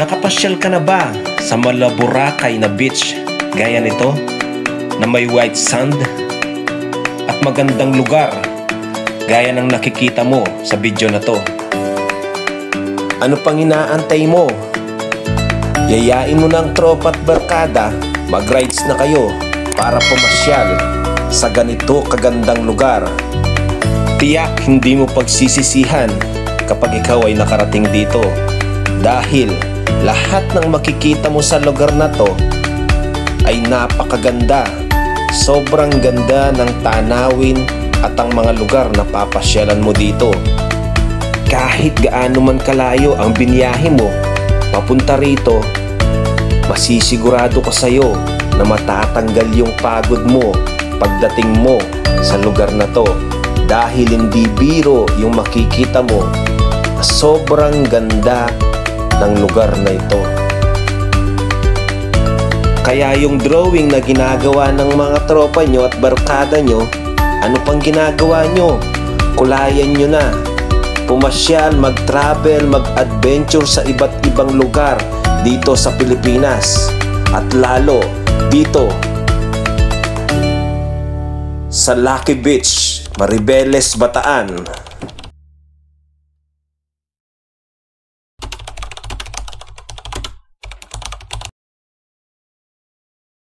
Nakapasyal ka na ba sa Malaburakay na beach gaya nito na may white sand at magandang lugar gaya ng nakikita mo sa video na to? Ano pang inaantay mo? Yayain mo ng tropa at barkada, mag-rides na kayo para pumasyal sa ganito kagandang lugar. Tiyak hindi mo pagsisisihan kapag ikaw ay nakarating dito, dahil lahat ng makikita mo sa lugar na to ay napakaganda. Sobrang ganda ng tanawin at ang mga lugar na papasyalan mo dito. Kahit gaano man kalayo ang biniyahe mo papunta rito, masisigurado ko sa'yo na matatanggal yung pagod mo pagdating mo sa lugar na to, dahil hindi biro yung makikita mo na sobrang ganda ng lugar na ito. Kaya yung drawing na ginagawa ng mga tropa nyo at barkada nyo, ano pang ginagawa nyo? Kulayan nyo na. Pumasyal, mag-travel, mag-adventure sa iba't ibang lugar dito sa Pilipinas, at lalo dito sa Lucky Beach, Maribeles, Bataan.